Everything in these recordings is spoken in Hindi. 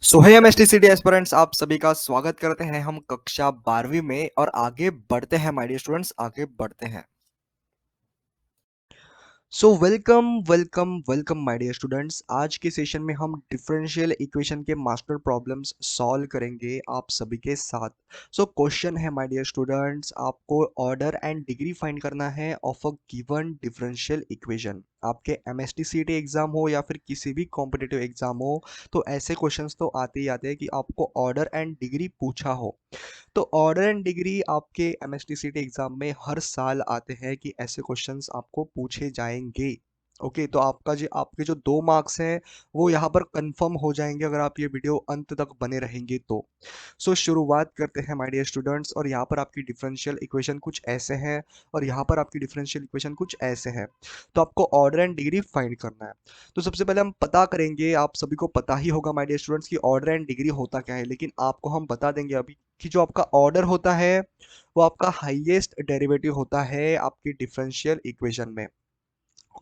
सो है एमएसटीसीटी एस्पिरेंट्स आप सभी का स्वागत करते हैं हम कक्षा 12वीं में और आगे बढ़ते हैं माय डियर स्टूडेंट्स आगे बढ़ते हैं। So welcome welcome welcome my dear students. आज के सेशन में हम डिफरेंशियल इक्वेशन के मास्टर प्रॉब्लम्स सॉल्व करेंगे आप सभी के साथ। सो क्वेश्चन है माय डियर स्टूडेंट्स, आपको ऑर्डर एंड डिग्री फाइंड करना है of a given differential equation. आपके एमएसटीसीटी एग्जाम हो या फिर किसी भी कॉम्पिटिटिव एग्जाम हो, तो ऐसे क्वेश्चंस तो आते ही आते हैं कि आपको ऑर्डर एंड डिग्री पूछा हो। तो ऑर्डर एंड डिग्री आपके एमएसटीसीटी एग्जाम में हर साल आते हैं कि ऐसे क्वेश्चंस आपको पूछे जाएंगे। ओके, तो आपके जो 2 मार्क्स हैं वो यहाँ पर कंफर्म हो जाएंगे अगर आप ये वीडियो अंत तक बने रहेंगे तो। सो शुरुआत करते हैं माय डियर स्टूडेंट्स। और यहाँ पर आपकी डिफरेंशियल इक्वेशन कुछ ऐसे हैं और यहाँ पर आपकी डिफरेंशियल इक्वेशन कुछ ऐसे हैं। तो आपको ऑर्डर एंड डिग्री फाइंड करना है। तो सबसे पहले हम पता करेंगे, आप सभी को पता ही होगा माय डियर स्टूडेंट्स कि ऑर्डर एंड डिग्री होता क्या है, लेकिन आपको हम बता देंगे अभी कि जो आपका ऑर्डर होता है वो आपका हाईएस्ट डेरिवेटिव होता है आपकी डिफरेंशियल इक्वेशन में।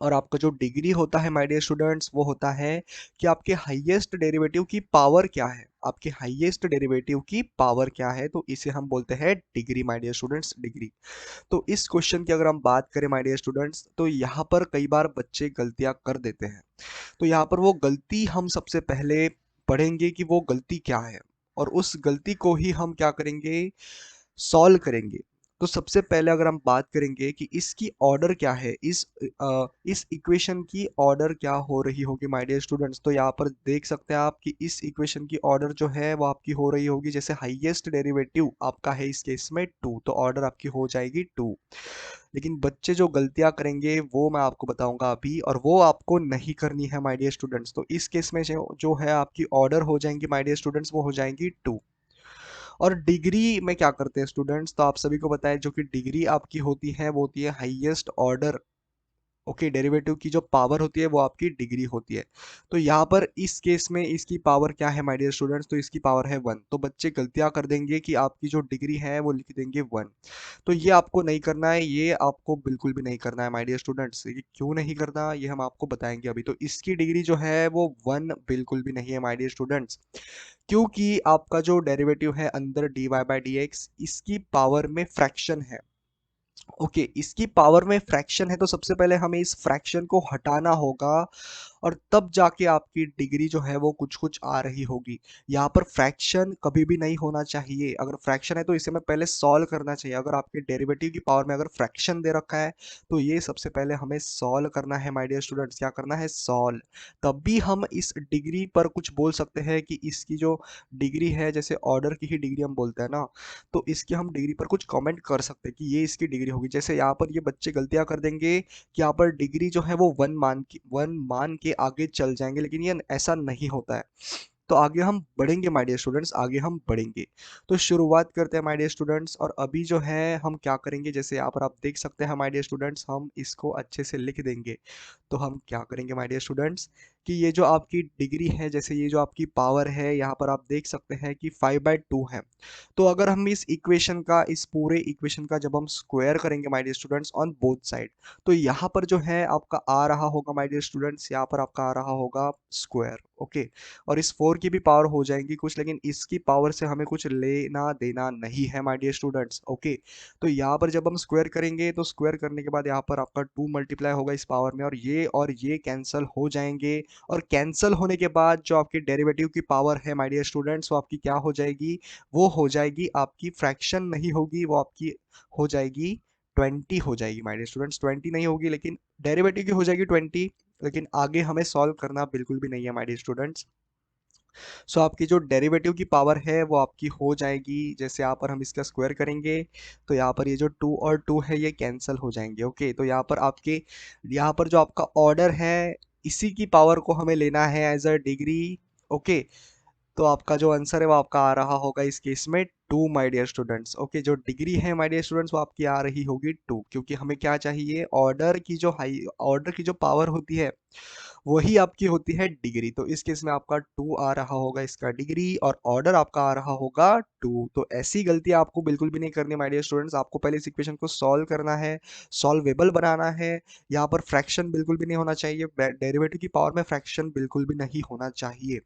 और आपका जो डिग्री होता है माय डियर स्टूडेंट्स वो होता है कि आपके हाईएस्ट डेरिवेटिव की पावर क्या है, आपके हाईएस्ट डेरिवेटिव की पावर क्या है, तो इसे हम बोलते हैं degree my dear students, degree. तो इस क्वेश्चन की अगर हम बात करें माय डियर स्टूडेंट्स, तो यहाँ पर कई बार बच्चे गलतियां कर देते हैं। तो यहाँ पर वो गलती हम सबसे पहले पढ़ेंगे कि वो गलती क्या है, और उस गलती को ही हम क्या करेंगे, सॉल्व करेंगे। तो सबसे पहले अगर हम बात करेंगे कि इसकी ऑर्डर क्या है, इस इक्वेशन की ऑर्डर क्या हो रही होगी माय डियर स्टूडेंट्स, तो यहाँ पर देख सकते हैं आप कि इस इक्वेशन की ऑर्डर जो है वो आपकी हो रही होगी, जैसे हाईएस्ट डेरिवेटिव आपका है इस केस में 2, तो ऑर्डर आपकी हो जाएगी 2। लेकिन बच्चे जो गलतियां करेंगे वो मैं आपको बताऊंगा अभी, और वो आपको नहीं करनी है माय डियर स्टूडेंट्स। तो इस केस में जो है आपकी ऑर्डर हो जाएंगी माय डियर स्टूडेंट्स, वो हो जाएंगी 2। और डिग्री में क्या करते हैं स्टूडेंट्स, तो आप सभी को पता है जो कि डिग्री आपकी होती है वो होती है हाईएस्ट ऑर्डर। ओके, डेरिवेटिव की जो पावर होती है वो आपकी डिग्री होती है। तो यहाँ पर इस केस में इसकी पावर क्या है माय डियर स्टूडेंट्स, तो इसकी पावर है 1। तो बच्चे गलतियां कर देंगे कि आपकी जो डिग्री है वो लिख देंगे 1। तो ये आपको नहीं करना है, ये आपको बिल्कुल भी नहीं करना है माय डियर स्टूडेंट्स। ये क्यों नहीं करना ये हम आपको बताएंगे अभी। तो इसकी डिग्री जो है वो 1 बिल्कुल भी नहीं है माय डियर स्टूडेंट्स, क्योंकि आपका जो डेरिवेटिव है अंदर dy बाई डी एक्स, इसकी पावर में फ्रैक्शन है। ओके, इसकी पावर में फ्रैक्शन है, तो सबसे पहले हमें इस फ्रैक्शन को हटाना होगा, और तब जाके आपकी डिग्री जो है वो कुछ कुछ आ रही होगी। यहाँ पर फ्रैक्शन कभी भी नहीं होना चाहिए। अगर फ्रैक्शन है तो इसे हमें पहले सॉल्व करना चाहिए। अगर आपके डेरिवेटिव की पावर में अगर फ्रैक्शन दे रखा है तो ये सबसे पहले हमें सॉल्व करना है माय डियर स्टूडेंट्स। क्या करना है, सॉल्व। तब भी हम इस डिग्री पर कुछ बोल सकते हैं कि इसकी जो डिग्री है, जैसे ऑर्डर की ही डिग्री हम बोलते हैं ना, तो इसकी हम डिग्री पर कुछ कमेंट कर सकते हैं कि ये इसकी डिग्री होगी। जैसे यहाँ पर ये बच्चे गलतियां कर देंगे कि यहाँ पर डिग्री जो है वो 1 मान के आगे चल जाएंगे, लेकिन ये ऐसा नहीं होता है। तो आगे हम बढ़ेंगे माय डियर स्टूडेंट्स, आगे हम बढ़ेंगे। तो शुरुआत करते हैं माय डियर स्टूडेंट्स, और अभी जो है हम क्या करेंगे, जैसे यहाँ पर आप देख सकते हैं माय डियर स्टूडेंट्स, हम इसको अच्छे से लिख देंगे। तो हम क्या करेंगे माय डियर स्टूडेंट्स कि ये जो आपकी डिग्री है, जैसे ये जो आपकी पावर है, यहाँ पर आप देख सकते हैं कि 5/2 है। तो अगर हम इस इक्वेशन का, इस पूरे इक्वेशन का जब हम स्क्वायर करेंगे my dear students on both side, तो यहाँ पर जो है आपका आ रहा होगा माय डियर स्टूडेंट्स, यहाँ पर आपका आ रहा होगा स्क्वायर। ओके, और इस 4 की भी पावर हो जाएंगी कुछ, लेकिन इसकी पावर से हमें कुछ लेना देना नहीं है माय डियर स्टूडेंट्स। ओके, तो यहाँ पर जब हम स्क्वायर करेंगे तो स्क्वायर करने के बाद यहाँ पर आपका 2 मल्टीप्लाई होगा इस पावर में, और ये कैंसिल हो जाएंगे। और कैंसिल होने के बाद जो आपकी डेरिवेटिव की पावर है माय डियर स्टूडेंट्स, वो आपकी क्या हो जाएगी, वो हो जाएगी आपकी फ्रैक्शन नहीं होगी, वो आपकी हो जाएगी 20 हो जाएगी माय डियर स्टूडेंट्स। 20 नहीं होगी, लेकिन डेरिवेटिव की हो जाएगी 20। लेकिन आगे हमें सॉल्व करना बिल्कुल भी नहीं है माय डियर स्टूडेंट्स। सो आपकी जो डेरिवेटिव की पावर है वो आपकी हो जाएगी, जैसे यहाँ पर हम इसका स्क्वायर करेंगे तो यहाँ पर ये जो 2 और 2 है ये कैंसिल हो जाएंगे। ओके, तो यहाँ पर जो आपका ऑर्डर है, इसी की पावर को हमें लेना है एज अ डिग्री। ओके, तो आपका जो आंसर है वो आपका आ रहा होगा इस केस में 2 माय डियर स्टूडेंट्स। ओके, जो डिग्री है माय डियर स्टूडेंट्स वो आपकी आ रही होगी 2, क्योंकि हमें क्या चाहिए, ऑर्डर की जो पावर होती है वही आपकी होती है डिग्री। तो इस केस में आपका 2 आ रहा होगा इसका डिग्री, और ऑर्डर आपका आ रहा होगा 2। तो ऐसी गलती आपको बिल्कुल भी नहीं करनी माय डियर स्टूडेंट्स। आपको पहले इस इक्वेशन को सॉल्व करना है, सॉल्वेबल बनाना है। यहाँ पर फ्रैक्शन बिल्कुल भी नहीं होना चाहिए, डेरिवेटिव की पावर में फ्रैक्शन बिल्कुल भी नहीं होना चाहिए।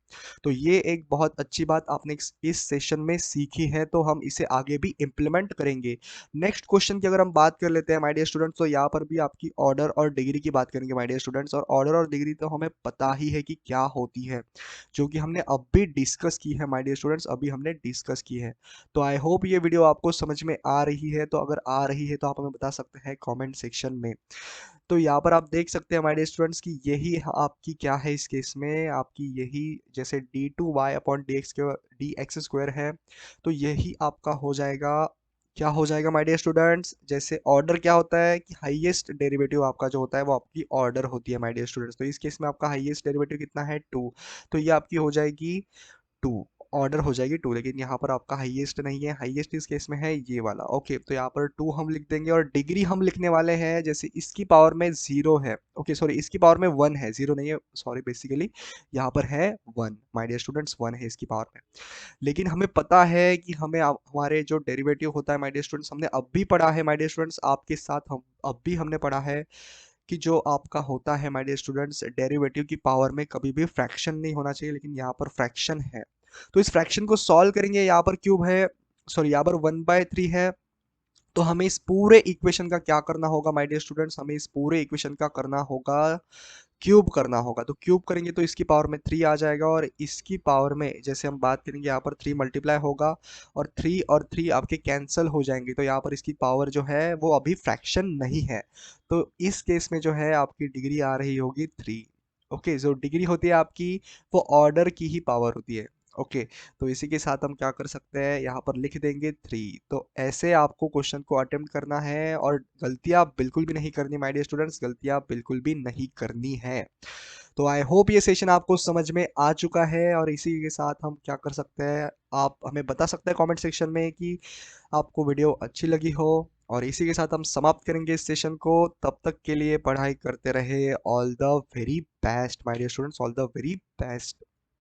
तो ये एक बहुत अच्छी बात आपने इस सेशन में सीखी है, तो हम इसे आगे भी इम्प्लीमेंट करेंगे। नेक्स्ट क्वेश्चन की अगर हम बात कर लेते हैं माय डियर स्टूडेंट्स, तो यहाँ पर भी आपकी ऑर्डर और डिग्री की बात करेंगे माय डियर स्टूडेंट्स। और ऑर्डर और डिग्री तो हमें पता ही है कि क्या होती है, जो कि हमने अब भी डिस्कस की है माय डियर स्टूडेंट्स, अभी हमने डिस्कस की है। तो आई होप ये वीडियो आपको समझ में आ रही है। तो अगर आ रही है तो आप हमें बता सकते हैं कमेंट सेक्शन में। तो यहाँ पर आप देख सकते हैं हमारे स्टूडेंट्स की यही आपकी क्या है इस केस में, आपकी यही जैसे d2y upon D x square है, तो यही आपका हो जाएगा। क्या हो जाएगा माय डियर स्टूडेंट्स, जैसे ऑर्डर क्या होता है कि हाईएस्ट डेरिवेटिव आपका जो होता है वो आपकी ऑर्डर होती है माय डियर स्टूडेंट्स। तो इस केस में आपका हाईएस्ट डेरिवेटिव कितना है 2, तो ये आपकी हो जाएगी 2, ऑर्डर हो जाएगी 2। लेकिन यहाँ पर आपका हाईएस्ट नहीं है, हाईएस्ट इस केस में है ये वाला। ओके, तो यहाँ पर 2 हम लिख देंगे, और डिग्री हम लिखने वाले हैं जैसे इसकी पावर में 0 है। ओके सॉरी, इसकी पावर में 1 है, 0 नहीं है, सॉरी बेसिकली यहाँ पर है 1 माय डियर स्टूडेंट्स, 1 है इसकी पावर में। लेकिन हमें पता है कि हमें हमारे जो डेरिवेटिव होता है माय डियर स्टूडेंट्स, हमने अब भी पढ़ा है माय डियर स्टूडेंट्स आपके साथ, हम अब भी हमने पढ़ा है कि जो आपका होता है माय डियर स्टूडेंट्स, डेरिवेटिव की पावर में कभी भी फ्रैक्शन नहीं होना चाहिए, लेकिन यहाँ पर फ्रैक्शन है। तो इस फ्रैक्शन को सॉल्व करेंगे, यहाँ पर क्यूब है, सॉरी यहाँ पर 1/3 है। तो हमें इस पूरे इक्वेशन का क्या करना होगा माय डियर स्टूडेंट्स, हमें इस पूरे इक्वेशन का करना होगा क्यूब करना होगा। तो क्यूब करेंगे तो इसकी पावर में 3 आ जाएगा, और इसकी पावर में जैसे हम बात करेंगे यहाँ पर 3 मल्टीप्लाई होगा, और 3 और 3 आपके कैंसिल हो जाएंगे। तो यहाँ पर इसकी पावर जो है वो अभी फ्रैक्शन नहीं है। तो इस केस में जो है आपकी डिग्री आ रही होगी 3। ओके, जो डिग्री होती है आपकी वो ऑर्डर की ही पावर होती है। ओके, तो इसी के साथ हम क्या कर सकते हैं, यहाँ पर लिख देंगे 3। तो ऐसे आपको क्वेश्चन को अटेम्प्ट करना है, और गलतियाँ बिल्कुल भी नहीं करनी माय डियर स्टूडेंट्स, गलतियाँ बिल्कुल भी नहीं करनी है। तो आई होप ये सेशन आपको समझ में आ चुका है, और इसी के साथ हम क्या कर सकते हैं, आप हमें बता सकते हैं कमेंट सेक्शन में कि आपको वीडियो अच्छी लगी हो। और इसी के साथ हम समाप्त करेंगे इस सेशन को। तब तक के लिए पढ़ाई करते रहे। All the very best my dear students, all the very best.